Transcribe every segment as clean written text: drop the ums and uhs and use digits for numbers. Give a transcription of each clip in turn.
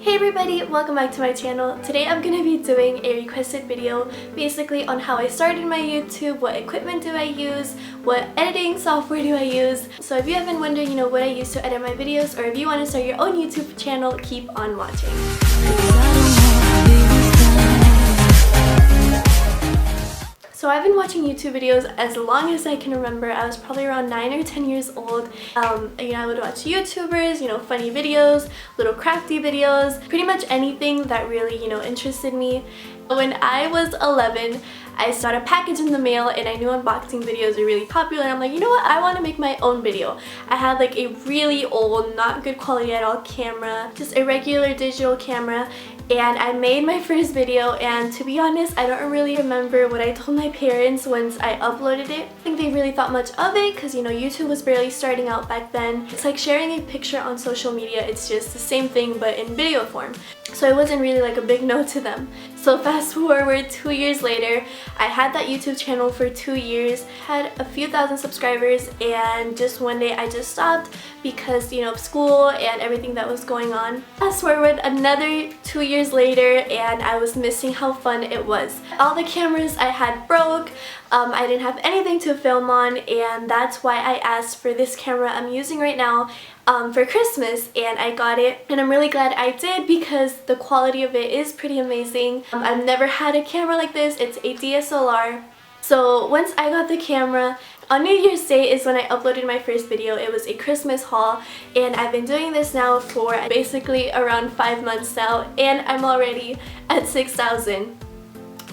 Hey everybody, welcome back to my channel. Today I'm going to be doing a requested video basically on how I started my YouTube, what equipment do I use, what editing software do I use. So if you have been wondering, what I use to edit my videos, or if you want to start your own YouTube channel, keep on watching. So I've been watching YouTube videos as long as I can remember. I was probably around 9 or 10 years old. I would watch YouTubers, funny videos, little crafty videos, pretty much anything that really, interested me. When I was 11, I saw a package in the mail and I knew unboxing videos are really popular, and I'm like, you know what, I want to make my own video. I had like a really old, not good quality at all camera, just a regular digital camera, and I made my first video, and to be honest, I don't really remember what I told my parents once I uploaded it. I think they really thought much of it because, YouTube was barely starting out back then. It's like sharing a picture on social media, it's just the same thing but in video form. So it wasn't really like a big no to them. So fast forward 2 years later, I had that YouTube channel for 2 years, had a few thousand subscribers, and just one day I just stopped because, of school and everything that was going on. Fast forward another 2 years later, and I was missing how fun it was. All the cameras I had broke, I didn't have anything to film on, and that's why I asked for this camera I'm using right now for Christmas, and I got it, and I'm really glad I did because the quality of it is pretty amazing. I've never had a camera like this. It's a DSLR. So once I got the camera, on New Year's Day is when I uploaded my first video. It was a Christmas haul, and I've been doing this now for basically around 5 months now, and I'm already at 6,000.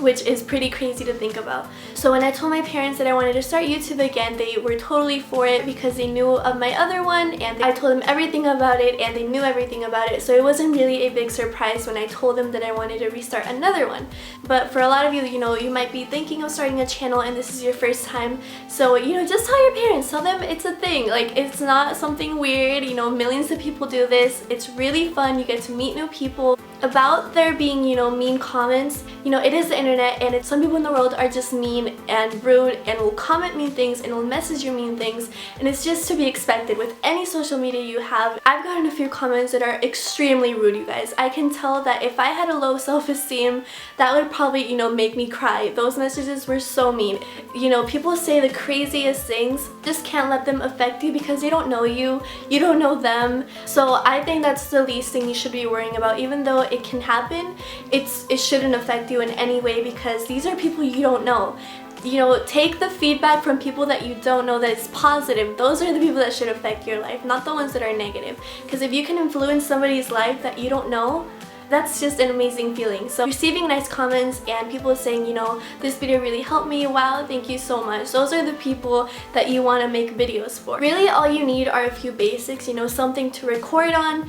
Which is pretty crazy to think about. So when I told my parents that I wanted to start YouTube again, they were totally for it because they knew of my other one, and I told them everything about it and they knew everything about it. So it wasn't really a big surprise when I told them that I wanted to restart another one. But for a lot of you, you might be thinking of starting a channel and this is your first time. So, just tell your parents, tell them it's a thing. Like, it's not something weird, millions of people do this. It's really fun, you get to meet new people. About there being, mean comments, it is the internet, and some people in the world are just mean and rude and will comment mean things and will message you mean things, and it's just to be expected with any social media you have. I've gotten a few comments that are extremely rude, you guys. I can tell that if I had a low self-esteem, that would probably, make me cry. Those messages were so mean. People say the craziest things. Just can't let them affect you because they don't know you. You don't know them. So I think that's the least thing you should be worrying about. Even though it can happen, it shouldn't affect you in any way because these are people you don't know. Take the feedback from people that you don't know that is positive. Those are the people that should affect your life, not the ones that are negative. Because if you can influence somebody's life that you don't know, that's just an amazing feeling. So receiving nice comments and people saying, this video really helped me, wow, thank you so much. Those are the people that you want to make videos for. Really, all you need are a few basics, something to record on.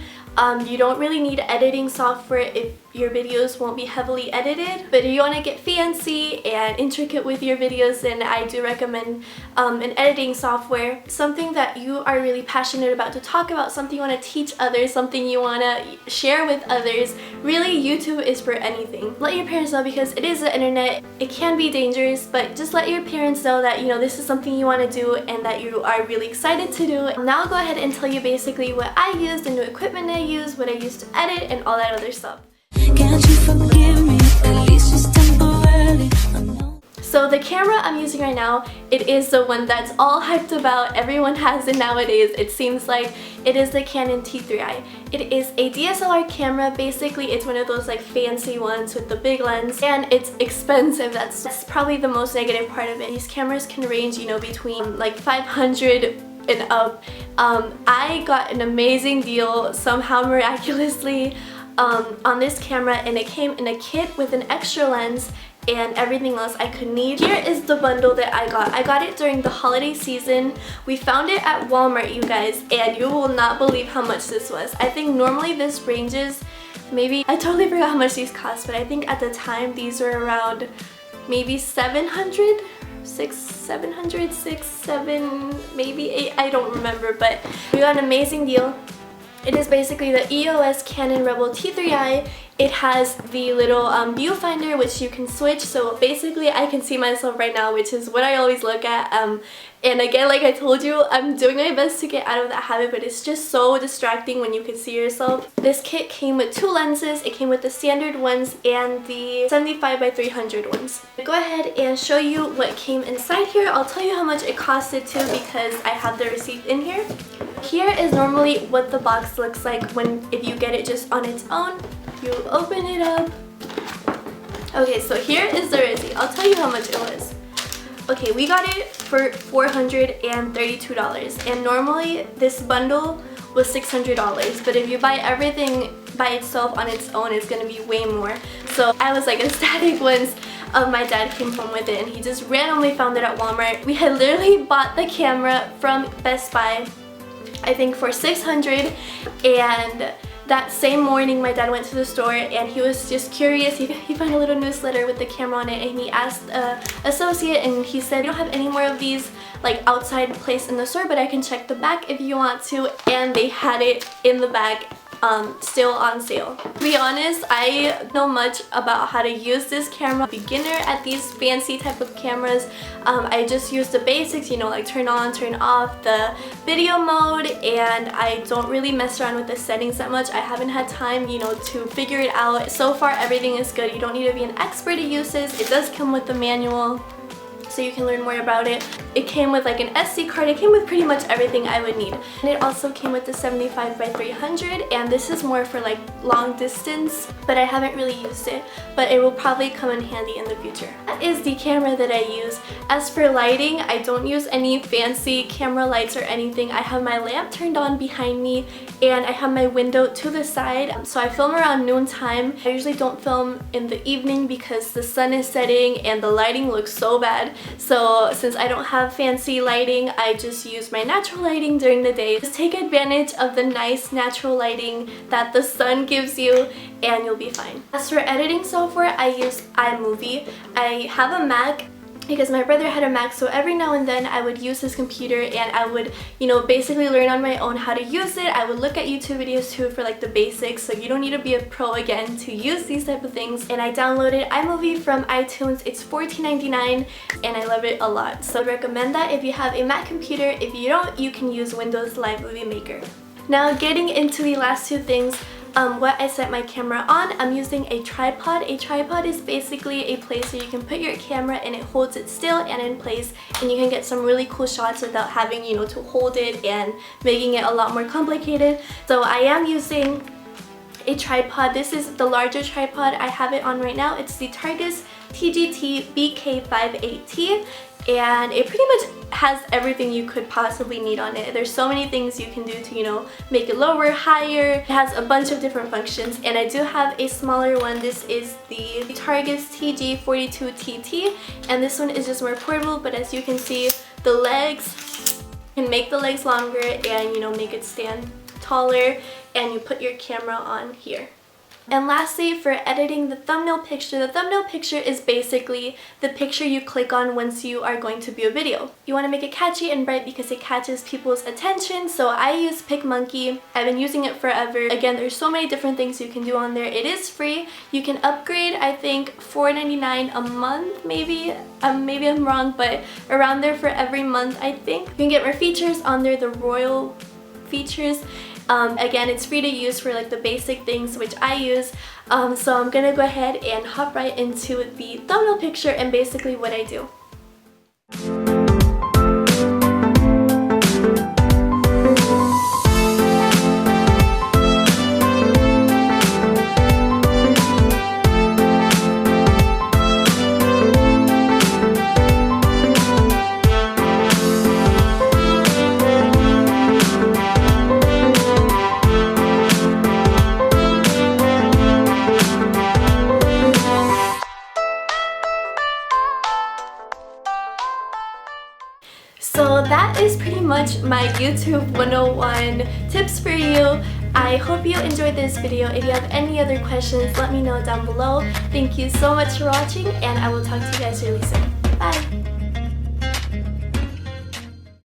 You don't really need editing software if your videos won't be heavily edited, but if you want to get fancy and intricate with your videos, then I do recommend an editing software. Something that you are really passionate about to talk about, something you want to teach others, something you want to share with others. Really, YouTube is for anything. Let your parents know because it is the internet. It can be dangerous, but just let your parents know that, this is something you want to do and that you are really excited to do. Now I'll go ahead and tell you basically what I use, the new equipment I use, what I use to edit, and all that other stuff. Can't you forgive me, at least just temporarily? So the camera I'm using right now, it is the one that's all hyped about. Everyone has it nowadays. It seems like it is the Canon T3i. It is a DSLR camera. Basically, it's one of those like fancy ones with the big lens, and it's expensive. That's probably the most negative part of it. These cameras can range, between like 500 and up. I got an amazing deal somehow miraculously on this camera, and it came in a kit with an extra lens and everything else I could need. Here is the bundle that I got. I got it during the holiday season. We found it at Walmart, you guys, and you will not believe how much this was. I think normally this ranges maybe, I totally forgot how much these cost, but I think at the time these were around maybe 700, 7, maybe 8, I don't remember, but we got an amazing deal. It is basically the EOS Canon Rebel T3i. It has the little viewfinder which you can switch, so basically I can see myself right now, which is what I always look at. And again, like I told you, I'm doing my best to get out of that habit, but it's just so distracting when you can see yourself. This kit came with 2 lenses. It came with the standard ones and the 75x300 ones. I'll go ahead and show you what came inside here. I'll tell you how much it costed too because I have the receipt in here. Here is normally what the box looks like if you get it just on its own. You open it up. Okay, so here is the receipt. I'll tell you how much it was. Okay, we got it for $432, and normally this bundle was $600, but if you buy everything by itself on its own, it's gonna be way more. So I was like ecstatic once my dad came home with it, and he just randomly found it at Walmart. We had literally bought the camera from Best Buy, I think for $600, and that same morning my dad went to the store and he was just curious. He found a little newsletter with the camera on it, and he asked an associate, and he said, "We don't have any more of these like outside placed in the store, but I can check the back if you want to." And they had it in the back, still on sale. To be honest, I don't know much about how to use this camera. Beginner at these fancy type of cameras. I just use the basics, you know, like turn on, turn off, the video mode, and I don't really mess around with the settings that much. I haven't had time, you know, to figure it out. So far everything is good. You don't need to be an expert to use this. It does come with the manual, so you can learn more about it. It came with like an SD card. It came with pretty much everything I would need. And it also came with the 75x300, and this is more for like long distance, but I haven't really used it, but it will probably come in handy in the future. That is the camera that I use. As for lighting, I don't use any fancy camera lights or anything. I have my lamp turned on behind me, and I have my window to the side. So I film around noontime. I usually don't film in the evening because the sun is setting and the lighting looks so bad. So since I don't have fancy lighting, I just use my natural lighting during the day. Just take advantage of the nice natural lighting that the sun gives you and you'll be fine. As for editing software, I use iMovie. I have a Mac because my brother had a Mac, so every now and then I would use his computer and I would, you know, basically learn on my own how to use it. I would look at YouTube videos too for like the basics, so you don't need to be a pro again to use these type of things. And I downloaded iMovie from iTunes. It's $14.99 and I love it a lot. So I recommend that if you have a Mac computer. If you don't, you can use Windows Live Movie Maker. Now getting into the last 2 things. What I set my camera on, I'm using a tripod. A tripod is basically a place where you can put your camera and it holds it still and in place, and you can get some really cool shots without having, you know, to hold it and making it a lot more complicated. So I am using a tripod. This is the larger tripod. I have it on right now. It's the Targus TGT BK58T, and it pretty much has everything you could possibly need on it. There's so many things you can do to, you know, make it lower, higher. It has a bunch of different functions, and I do have a smaller one. This is the Targus TG42TT, and this one is just more portable, but as you can see, the legs, you can make the legs longer and, you know, make it stand taller, and you put your camera on here. And lastly, for editing the thumbnail picture is basically the picture you click on once you are going to view a video. You want to make it catchy and bright because it catches people's attention, so I use PicMonkey. I've been using it forever. Again, there's so many different things you can do on there. It is free. You can upgrade, I think, $4.99 a month, maybe. Maybe I'm wrong, but around there for every month, I think. You can get more features on there, the royal features. Again, it's free to use for like the basic things which I use. So I'm gonna go ahead and hop right into the thumbnail picture and basically what I do. So that is pretty much my YouTube 101 tips for you. I hope you enjoyed this video. If you have any other questions, let me know down below. Thank you so much for watching, and I will talk to you guys really soon. Bye!